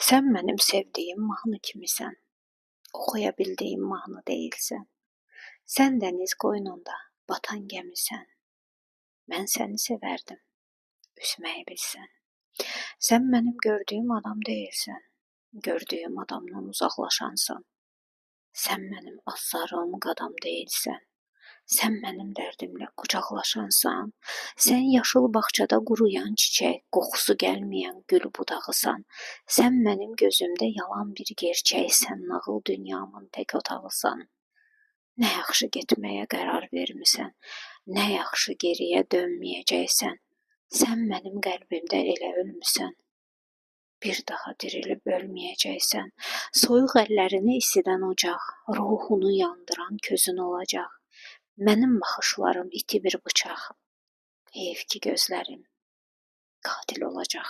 Sən mənim sevdiyim mahnı kimisən, oxuya bildiyim mahnı deyilsən. Sən dəniz qoynunda batan gəmisən. Mən səni sevərdim, üzməyi bilsən. Sən mənim gördüyüm adam deyilsən, gördüyüm adamdan uzaqlaşansan. Sən mənim azarım qadam deyilsən. Sən mənim dərdimlə qucaqlaşansan. Sən yaşıl bağçada quruyan çiçək, qoxusu gəlməyən gül budağısan. Sən mənim gözümdə yalan bir gerçəksən, nağıl dünyamın tək otağısan. Nə yaxşı getməyə qərar vermisən, nə yaxşı geriyə dönməyəcəksən. Sən mənim qəlbimdə elə ölmüsən. Bir daha dirilib ölməyəcəksən. Soyuq əllərini isidən ocaq, ruhunu yandıran közün olacaq. Mənim baxışlarım iti bir bıçaq. Heyf ki gözlərim qatil olacaq.